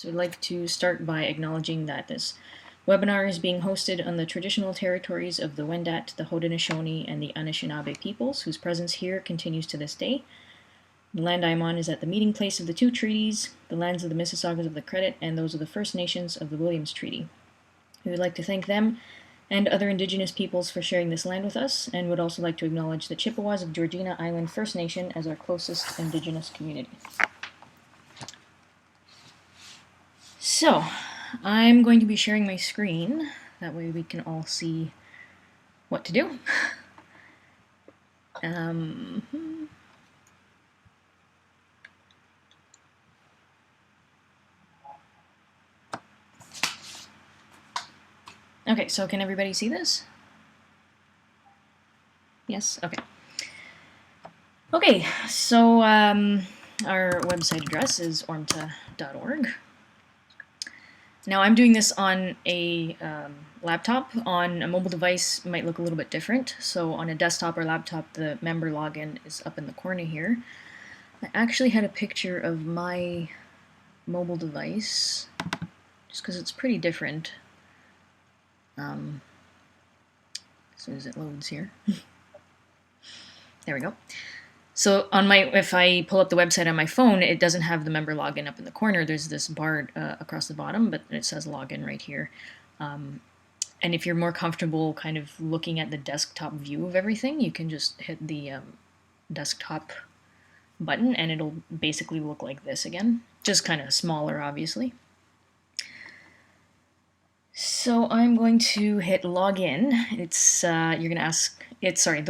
So I'd like to start by acknowledging that this webinar is being hosted on the traditional territories of the Wendat, the Haudenosaunee, and the Anishinaabe peoples, whose presence here continues to this day. The land I'm on is at the meeting place of the two treaties, the lands of the Mississaugas of the Credit, and those of the First Nations of the Williams Treaty. We would like to thank them and other Indigenous peoples for sharing this land with us, and would also like to acknowledge the Chippewas of Georgina Island First Nation as our closest Indigenous community. So, I'm going to be sharing my screen, that way we can all see what to do. Okay, so can everybody see this? Yes? Okay. Okay, so our website address is ORMTA.org. Now I'm doing this on a laptop. On a mobile device, it might look a little bit different. So on a desktop or laptop, the member login is up in the corner here. I actually had a picture of my mobile device, just because it's pretty different. As soon as it loads here. There we go. So on if I pull up the website on my phone, it doesn't have the member login up in the corner. There's this bar across the bottom, but it says login right here. And if you're more comfortable kind of looking at the desktop view of everything, you can just hit the desktop button and it'll basically look like this again. Just kind of smaller, obviously. So I'm going to hit login. The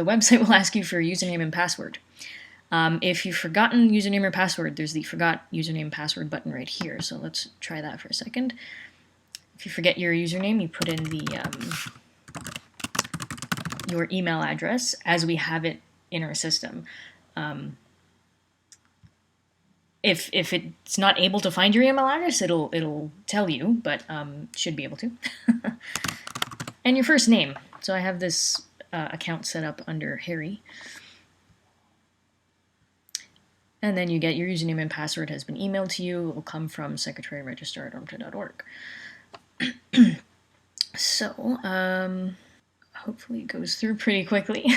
website will ask you for a username and password. If you've forgotten username or password, there's the forgot username and password button right here. So let's try that for a second. If you forget your username, you put in your email address as we have it in our system. If it's not able to find your email address, it'll tell you, but should be able to. And your first name. So I have this account set up under Harry. And then you get your username and password has been emailed to you. It will come from secretary-registrar@ormta.org. So, hopefully it goes through pretty quickly.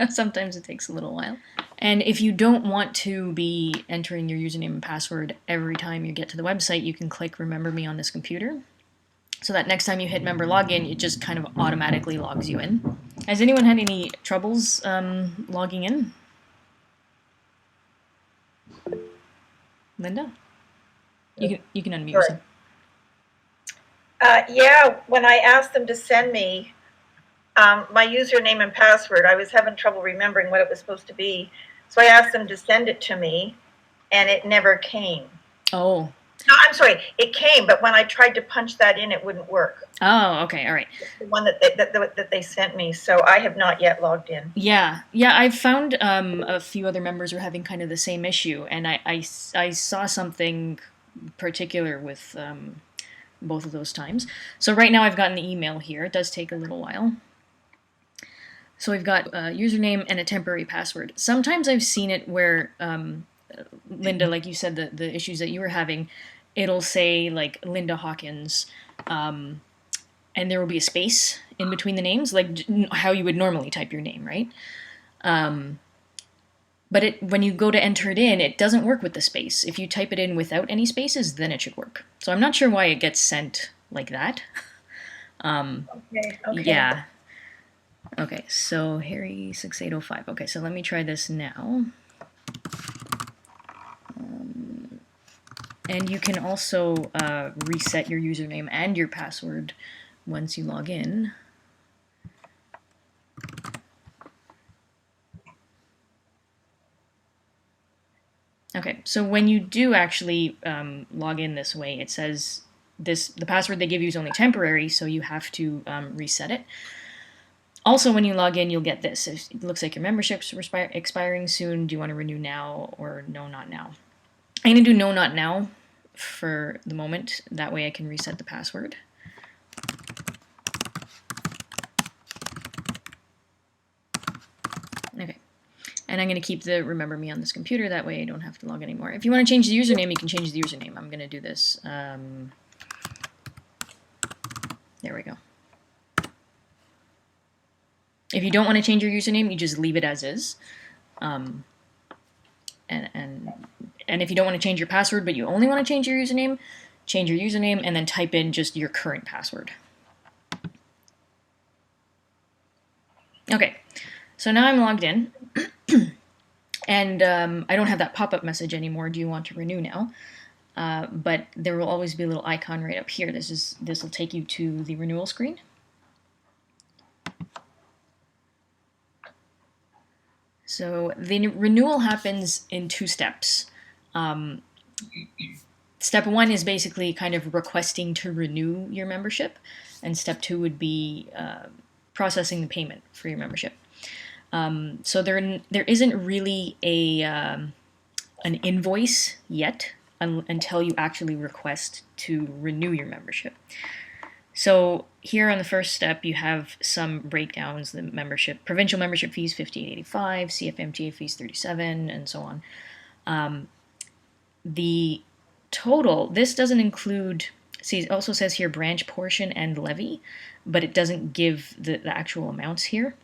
Sometimes it takes a little while. And if you don't want to be entering your username and password every time you get to the website, you can click Remember Me on this computer. So that next time you hit member login, it just kind of automatically logs you in. Has anyone had any troubles logging in? Linda? You can unmute yourself. Yeah, when I asked them to send me my username and password, I was having trouble remembering what it was supposed to be. So I asked them to send it to me, and it never came. Oh. No, I'm sorry, it came, but when I tried to punch that in, it wouldn't work. Oh, okay, all right. It's the one that they sent me, so I have not yet logged in. Yeah, I've found a few other members were having kind of the same issue, and I saw something particular with both of those times. So right now I've gotten the email here. It does take a little while. So we've got a username and a temporary password. Sometimes I've seen it where, Linda, like you said, the issues that you were having, it'll say like Linda Hawkins, and there will be a space in between the names, like how you would normally type your name, right? But when you go to enter it in, it doesn't work with the space. If you type it in without any spaces, then it should work. So I'm not sure why it gets sent like that. Okay. Yeah. Okay, so Harry 6805. Okay, so let me try this now. And you can also reset your username and your password once you log in. Okay, so when you do actually log in this way, it says the password they give you is only temporary, so you have to reset it. Also, when you log in, you'll get this. It looks like your membership's expiring soon. Do you want to renew now or no, not now? I'm going to do no, not now for the moment. That way I can reset the password. And And I'm going to keep the remember me on this computer. That way I don't have to log anymore. If you want to change the username, you can change the username. I'm going to do this. There we go. If you don't want to change your username, you just leave it as is. And if you don't want to change your password, but you only want to change your username and then type in just your current password. Okay, so now I'm logged in. And I don't have that pop-up message anymore. Do you want to renew now? But there will always be a little icon right up here. This will take you to the renewal screen. So the renewal happens in 2 steps. Step 1 is basically kind of requesting to renew your membership, and step 2 would be processing the payment for your membership. So there isn't really an invoice yet until you actually request to renew your membership. So here on the first step, you have some breakdowns: the provincial membership fees $58.85, CFMTA fees $37, and so on. The total, this doesn't include, see, it also says here branch portion and levy, but it doesn't give the actual amounts here.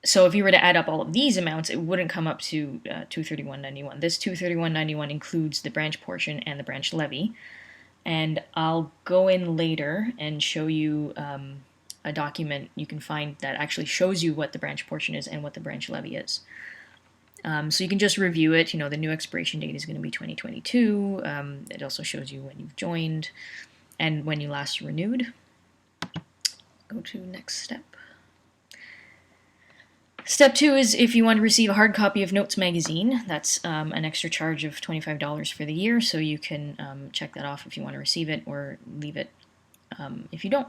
So if you were to add up all of these amounts, it wouldn't come up to $231.91. This $231.91 includes the branch portion and the branch levy. And I'll go in later and show you a document you can find that actually shows you what the branch portion is and what the branch levy is. So you can just review it. The new expiration date is going to be 2022. It also shows you when you've joined and when you last renewed. Go to next step. Step 2 is if you want to receive a hard copy of Notes magazine. That's an extra charge of $25 for the year, so you can check that off if you want to receive it, or leave it if you don't.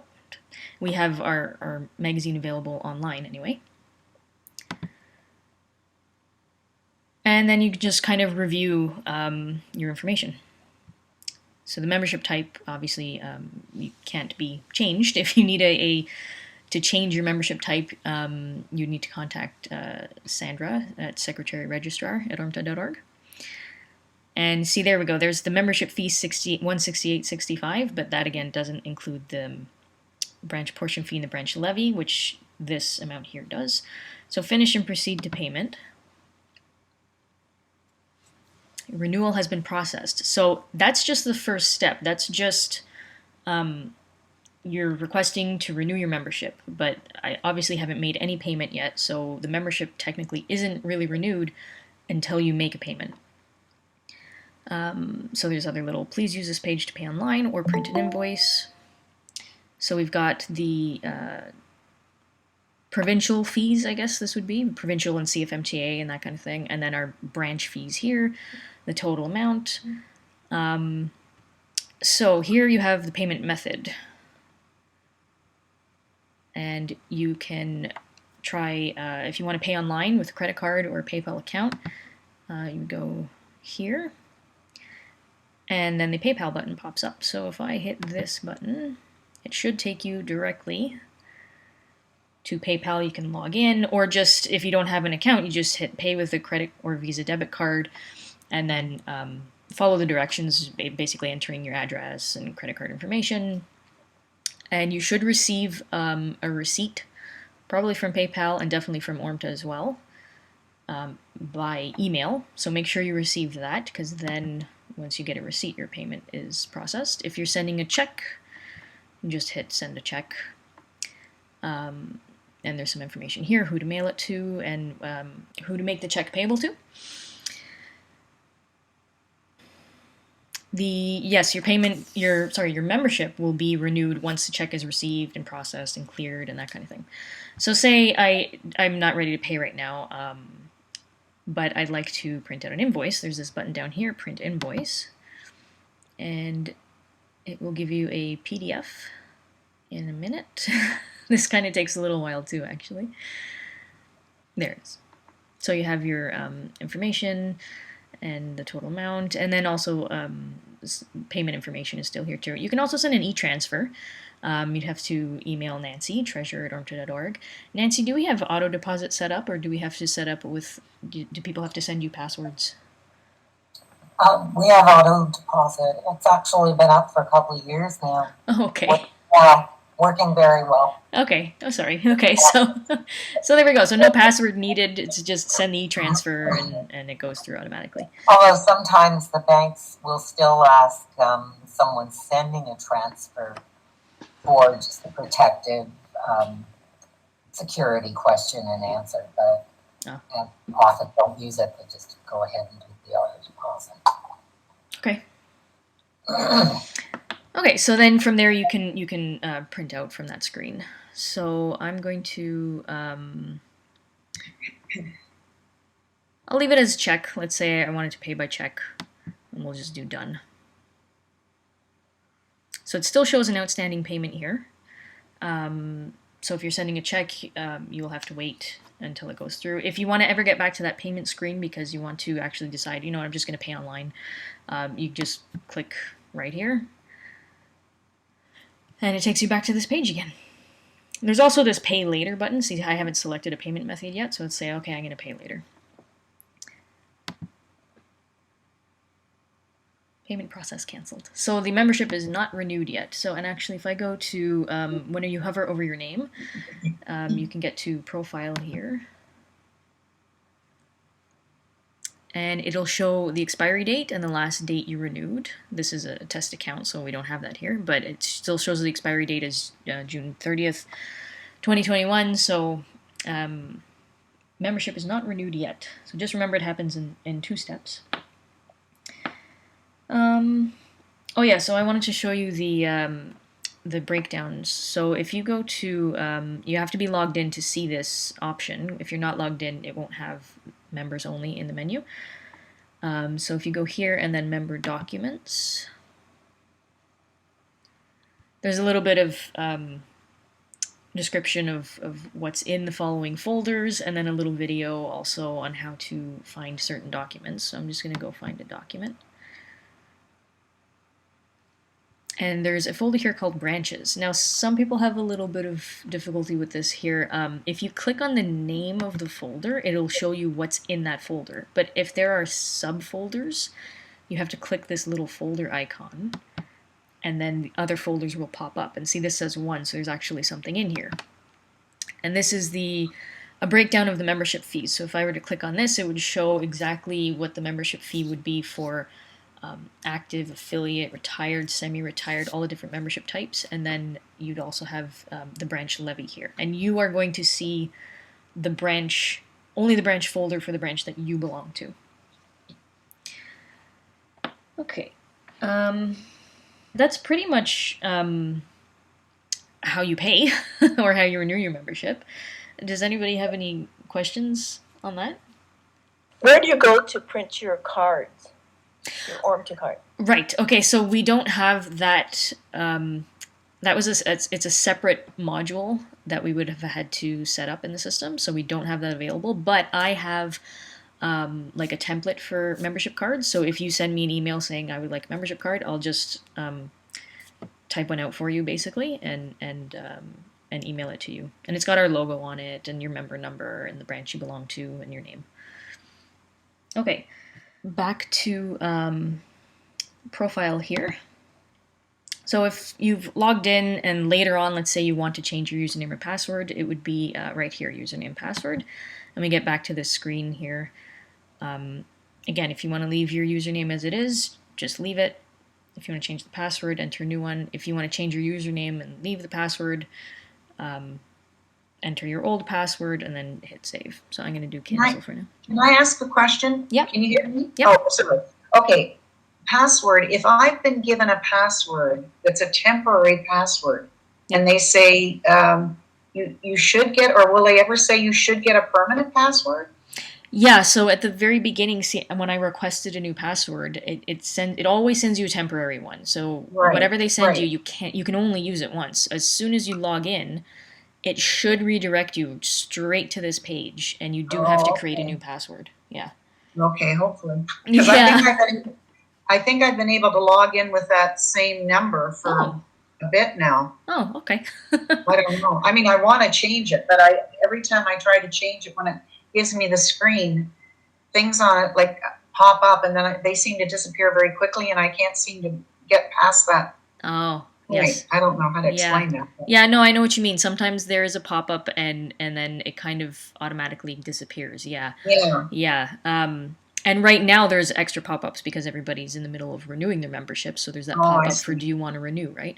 We have our magazine available online anyway. And then you can just kind of review your information. So the membership type, obviously, you can't be changed. If you need to change your membership type, you need to contact Sandra at Secretary Registrar at ORMTA.org. And see, there we go. There's the membership fee $168.65, but that again doesn't include the branch portion fee and the branch levy, which this amount here does. So finish and proceed to payment. Renewal has been processed. So that's just the first step. That's just you're requesting to renew your membership, but I obviously haven't made any payment yet, so the membership technically isn't really renewed until you make a payment. So there's other little, please use this page to pay online or print an invoice. So we've got the provincial fees, I guess this would be, provincial and CFMTA and that kind of thing, and then our branch fees here, the total amount. So here you have the payment method. And you can try, if you want to pay online with a credit card or a PayPal account, you go here, and then the PayPal button pops up. So if I hit this button, it should take you directly to PayPal. You can log in, or just, if you don't have an account, you just hit pay with a credit or Visa debit card, and then follow the directions, basically entering your address and credit card information. And you should receive a receipt, probably from PayPal and definitely from ORMTA as well, by email. So make sure you receive that, because then once you get a receipt, your payment is processed. If you're sending a check, you just hit send a check. And there's some information here, who to mail it to and who to make the check payable to. Your membership will be renewed once the check is received and processed and cleared and that kind of thing. So say I'm not ready to pay right now, but I'd like to print out an invoice. There's this button down here, print invoice, and it will give you a PDF in a minute. This kind of takes a little while too, actually. There it is. So you have your information and the total amount, and then also payment information is still here too. You can also send an e-transfer. You'd have to email Nancy, treasurer@ormta.org. Nancy, do we have auto deposit set up, or do we have to set up with, do people have to send you passwords? We have auto deposit. It's actually been up for a couple of years now. Oh, okay. Yeah, working very well. Okay. Oh, sorry. Okay, so so there we go. So no password needed. It's just send the e-transfer and it goes through automatically. Although sometimes the banks will still ask someone sending a transfer for just a protective security question and answer, but often don't use it. They just go ahead and do the auto deposit. Okay. Okay, so then from there you can print out from that screen. So I'm going to I'll leave it as check. Let's say I wanted to pay by check, and we'll just do done. So it still shows an outstanding payment here. So if you're sending a check, you'll have to wait until it goes through. If you want to ever get back to that payment screen because you want to actually decide, you know, I'm just going to pay online, you just click right here. And it takes you back to this page again. There's also this pay later button. See, I haven't selected a payment method yet, so let's say, okay, I'm going to pay later. Payment process canceled. So the membership is not renewed yet. So, and actually if I go to, when you hover over your name, you can get to profile here. And it'll show the expiry date and the last date you renewed. This is a test account, so we don't have that here, but it still shows the expiry date as June 30th, 2021, so membership is not renewed yet. So just remember it happens in 2 steps. Oh yeah, so I wanted to show you the breakdowns. So if you go to, you have to be logged in to see this option. If you're not logged in, it won't have members only in the menu. So if you go here and then member documents, there's a little bit of description of what's in the following folders, and then a little video also on how to find certain documents. So I'm just going to go find a document. And there's a folder here called branches. Now, some people have a little bit of difficulty with this here. If you click on the name of the folder, it'll show you what's in that folder. But if there are subfolders, you have to click this little folder icon, and then the other folders will pop up. And see, this says 1, so there's actually something in here. And this is a breakdown of the membership fees. So if I were to click on this, it would show exactly what the membership fee would be for active, affiliate, retired, semi-retired, all the different membership types, and then you'd also have the branch levy here. And you are going to see the branch, only the branch folder for the branch that you belong to. Okay, that's pretty much how you pay or how you renew your membership. Does anybody have any questions on that? Where do you go to print your cards? Your ORMTA card. Right. Okay. So we don't have that. That was it's a separate module that we would have had to set up in the system. So we don't have that available. But I have like a template for membership cards. So if you send me an email saying I would like a membership card, I'll just type one out for you basically and email it to you. And it's got our logo on it and your member number and the branch you belong to and your name. Okay. Back to profile here. So if you've logged in and later on, let's say you want to change your username or password, it would be right here, username, password. And we get back to this screen here. Again, if you want to leave your username as it is, just leave it. If you want to change the password, enter a new one. If you want to change your username and leave the password, enter your old password and then hit save. So I'm going to do cancel for now. Can I ask a question? Yeah. Can you hear me? Yeah. Oh, sorry. Okay. Password. If I've been given a password that's a temporary password and they say you should get, or will they ever say you should get a permanent password? Yeah, so at the very beginning, see, when I requested a new password, it always sends you a temporary one. So whatever they send you, you can only use it once. As soon as you log in, it should redirect you straight to this page, and you do have to create a new password. Yeah. Okay, hopefully. Because I think I've been able to log in with that same number for a bit now. Oh, okay. I don't know. I mean, I want to change it, but every time I try to change it, when it gives me the screen, things on it like pop up, and then they seem to disappear very quickly, and I can't seem to get past that Oh, point. yes. I don't know how to Yeah. explain that. Yeah, no, I know what you mean. Sometimes there is a pop-up and then it kind of automatically disappears. Yeah. Yeah. Yeah. And right now there's extra pop-ups because everybody's in the middle of renewing their membership, so there's that Oh, I pop-up for see. do you want to renew, right?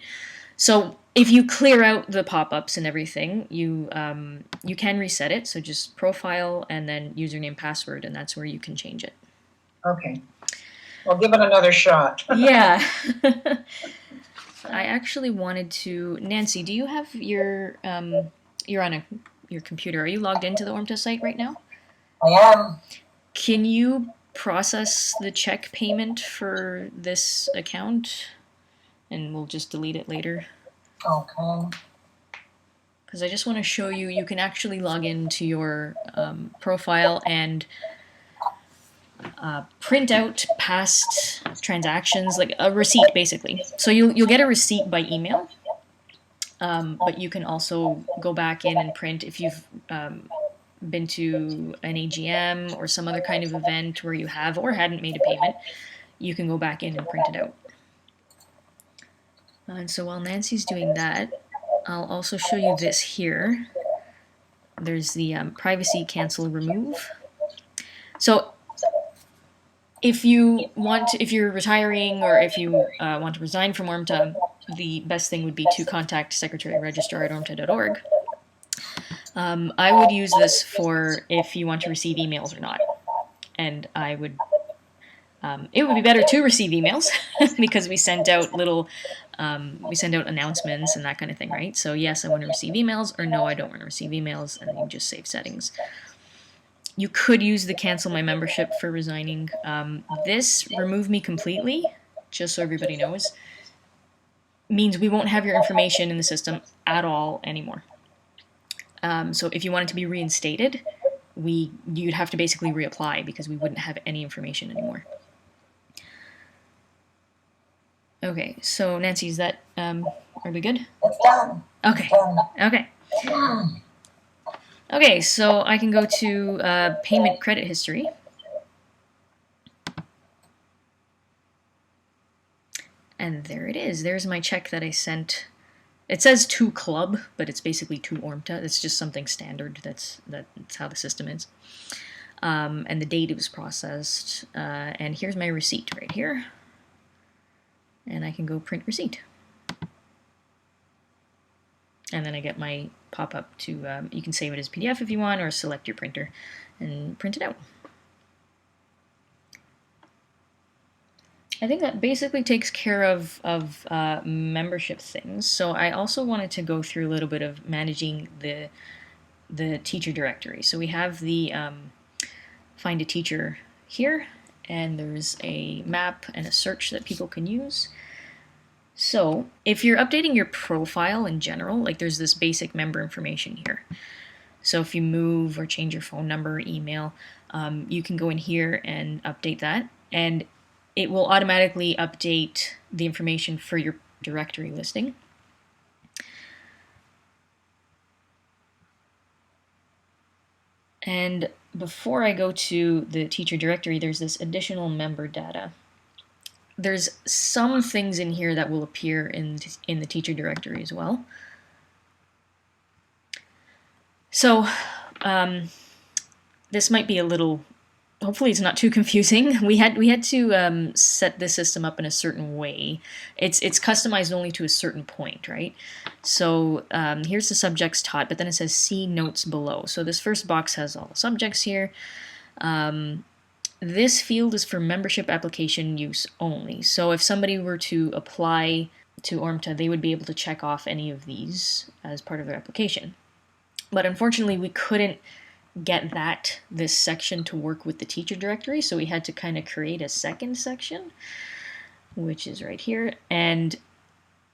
So if you clear out the pop-ups and everything, you can reset it. So just profile and then username, password, and that's where you can change it. Okay. Well, give it another shot. Yeah. I actually wanted to, Nancy, do you have your you're on your computer? Are you logged into the ORMTA site right now? I am. Can you process the check payment for this account? And we'll just delete it later. Okay. Because I just want to show you, you can actually log into your profile and print out past transactions, like a receipt, basically. So you'll get a receipt by email, but you can also go back in and print if you've been to an AGM or some other kind of event where you have or hadn't made a payment. You can go back in and print it out. And so while Nancy's doing that, I'll also show you this here. There's the privacy cancel remove. So if you're retiring or if you want to resign from ORMTA, the best thing would be to contact Secretary Registrar at ormta.org. I would use this for if you want to receive emails or not, and I would. It would be better to receive emails because we send out announcements and that kind of thing, right? So yes, I want to receive emails, or no, I don't want to receive emails, and then you just save settings. You could use the cancel my membership for resigning. This remove me completely, just so everybody knows, means we won't have your information in the system at all anymore. So if you want it to be reinstated, you'd have to basically reapply because we wouldn't have any information anymore. Okay, so Nancy, is that are we good? It's done. Okay. Done. Okay. Okay, so I can go to payment credit history. And there it is. There's my check that I sent. It says to club, but it's basically to ORMTA. It's just something standard. That's how the system is. And the date it was processed. And here's my receipt right here. And I can go print receipt. And then I get my pop-up to, you can save it as PDF if you want, or select your printer and print it out. I think that basically takes care of membership things. So I also wanted to go through a little bit of managing the teacher directory. So we have the find a teacher here, and there's a map and a search that people can use. So if you're updating your profile in general, like there's this basic member information here. So if you move or change your phone number, email, you can go in here and update that, and it will automatically update the information for your directory listing. And before I go to the teacher directory, there's this additional member data. There's some things in here that will appear in the teacher directory as well. So this might be a little, hopefully it's not too confusing. We had to set this system up in a certain way. It's customized only to a certain point, right? So here's the subjects taught, but then it says see notes below. So this first box has all the subjects here. This field is for membership application use only. So if somebody were to apply to ORMTA, they would be able to check off any of these as part of their application. But unfortunately, we couldn't get this section to work with the teacher directory, so we had to kind of create a second section, which is right here. And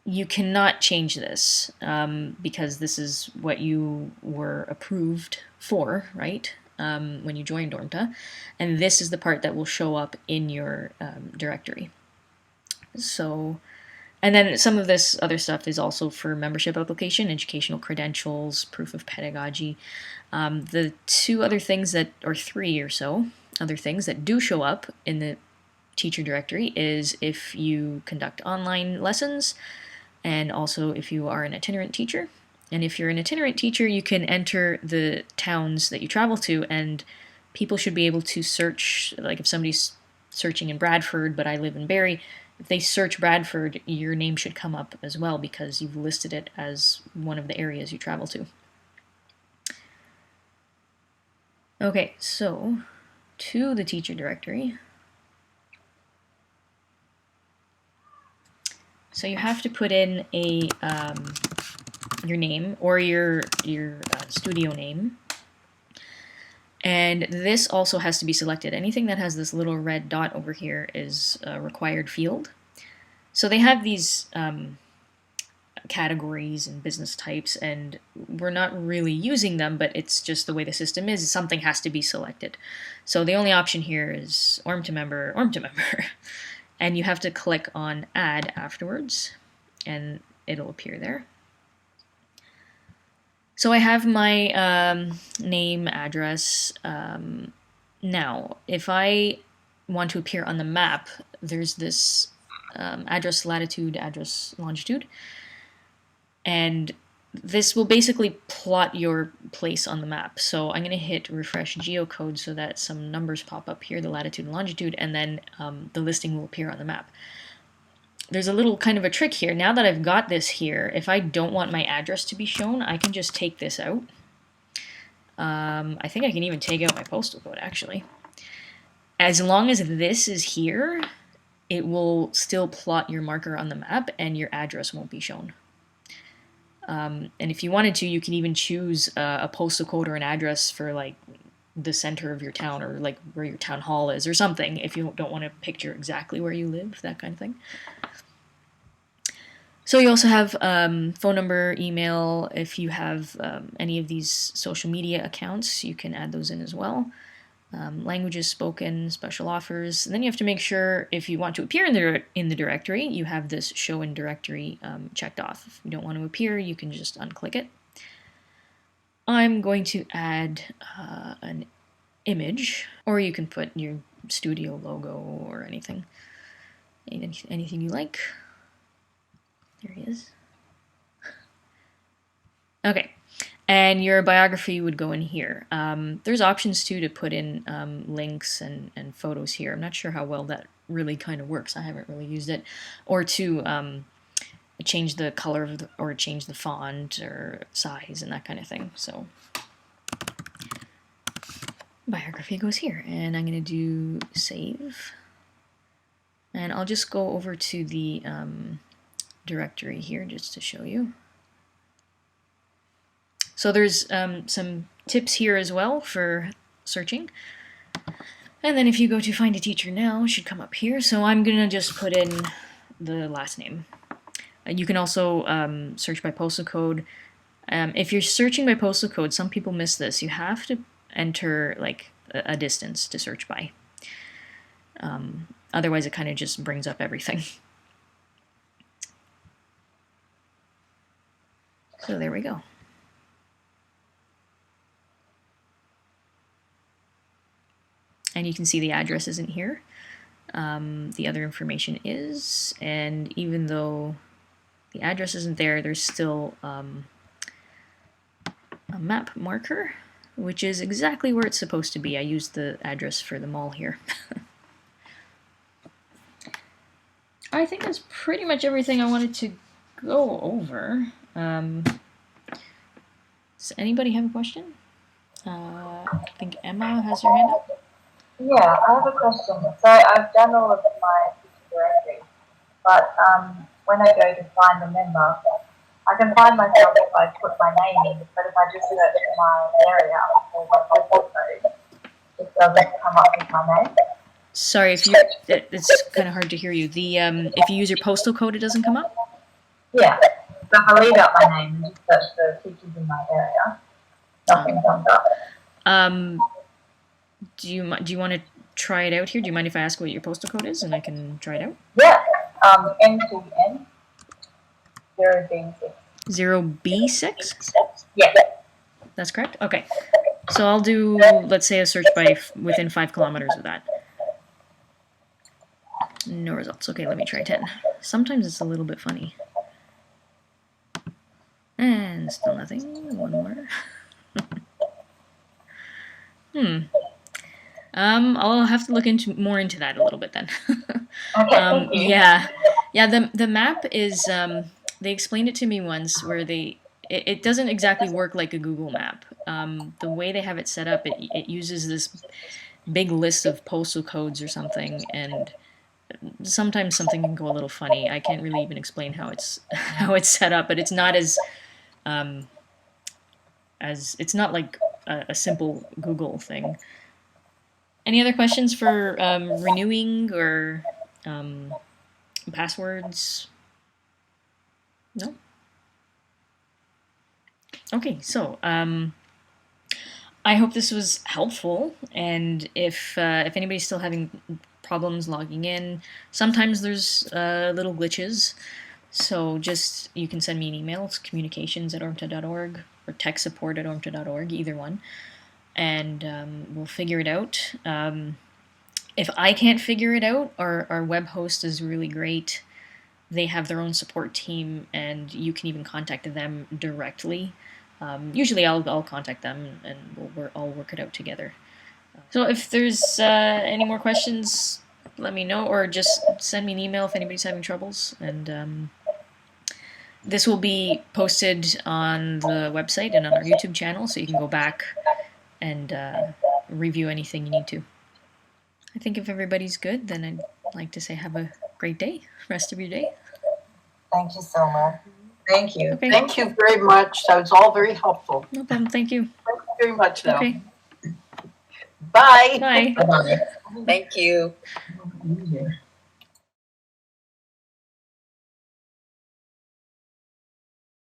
you cannot change this because this is what you were approved for, right? When you joined ORMTA, and this is the part that will show up in your directory. So And then some of this other stuff is also for membership application, educational credentials, proof of pedagogy. The two other things that, or three or so, other things that do show up in the teacher directory is if you conduct online lessons, and also if you are an itinerant teacher. And if you're an itinerant teacher, you can enter the towns that you travel to, and people should be able to search, like if somebody's searching in Bradford, but I live in Barrie, if they search Bradford, your name should come up as well because you've listed it as one of the areas you travel to. Okay, so to the teacher directory. So you have to put in a your name or your studio name. And this also has to be selected. Anything that has this little red dot over here is a required field. So they have these categories and business types, and we're not really using them, but it's just the way the system is. Something has to be selected. So the only option here is ORMTA member, ORMTA member. And you have to click on add afterwards, and it'll appear there. So I have my name, address. Now, if I want to appear on the map, there's this address latitude, address longitude, and this will basically plot your place on the map. So I'm going to hit refresh geocode so that some numbers pop up here, the latitude and longitude, and then the listing will appear on the map. There's a little kind of a trick here. Now that I've got this here, if I don't want my address to be shown, I can just take this out. I think I can even take out my postal code, actually. As long as this is here, it will still plot your marker on the map and your address won't be shown. And if you wanted to, you can even choose a postal code or an address for like the center of your town or like where your town hall is or something if you don't want to picture exactly where you live, that kind of thing. So you also have phone number, email. If you have any of these social media accounts, you can add those in as well. Languages spoken, special offers. And then you have to make sure if you want to appear in the directory, you have this show in directory checked off. If you don't want to appear, you can just unclick it. I'm going to add an image, or you can put your studio logo or anything you like. There he is. Okay. And your biography would go in here. There's options too to put in links and photos here. I'm not sure how well that really kind of works. I haven't really used it. Or to change the color of or change the font or size and that kind of thing. So biography goes here. And I'm going to do save. And I'll just go over to the directory here just to show you. So there's some tips here as well for searching. And then if you go to find a teacher now, it should come up here. So I'm going to just put in the last name. You can also search by postal code. If you're searching by postal code, some people miss this. You have to enter like a distance to search by. Otherwise, it kind of just brings up everything. So there we go. And you can see the address isn't here. The other information is, and even though the address isn't there, there's still a map marker, which is exactly where it's supposed to be. I used the address for the mall here. I think that's pretty much everything I wanted to go over. Does anybody have a question? I think Emma has her hand up. Yeah, I have a question. So I've done all of my teacher directory, but when I go to find a member, I can find myself if I put my name in, but if I just search my area or my postal code, it doesn't come up with my name. Sorry, if you it's kind of hard to hear you. The if you use your postal code, it doesn't come up. Yeah, so if I leave out my name and just search the teachers in my area, nothing comes up. Do you want to try it out here? Do you mind if I ask what your postal code is and I can try it out? Yeah, N2N 0B6. 0B6? Yeah. That's correct? Okay. So I'll do, let's say, a search by within 5 kilometers of that. No results. Okay, let me try 10. Sometimes it's a little bit funny. And still nothing. One more. I'll have to look more into that a little bit then. Okay, thank you. Yeah. The map is they explained it to me once where it doesn't exactly work like a Google map. The way they have it set up, it uses this big list of postal codes or something, and sometimes something can go a little funny. I can't really even explain how it's set up, but it's not as it's not like a simple Google thing. Any other questions for renewing or passwords? No? Okay, so I hope this was helpful, and if anybody's still having problems logging in, sometimes there's little glitches, so just you can send me an email. It's communications@ormta.org or tech support@ormta.org, either one, and we'll figure it out. If I can't figure it out, our web host is really great. They have their own support team, and you can even contact them directly. Usually I'll contact them, and I'll work it out together. So if there's any more questions, let me know, or just send me an email if anybody's having troubles. And this will be posted on the website and on our YouTube channel, so you can go back and review anything you need to. I think if everybody's good, then I'd like to say have a great day, rest of your day. Thank you so much. Thank you. Okay. Thank you very much. That was all very helpful. No problem. Thank you. Thank you very much now. Okay. Bye. Bye. Bye-bye. Thank you. Yeah.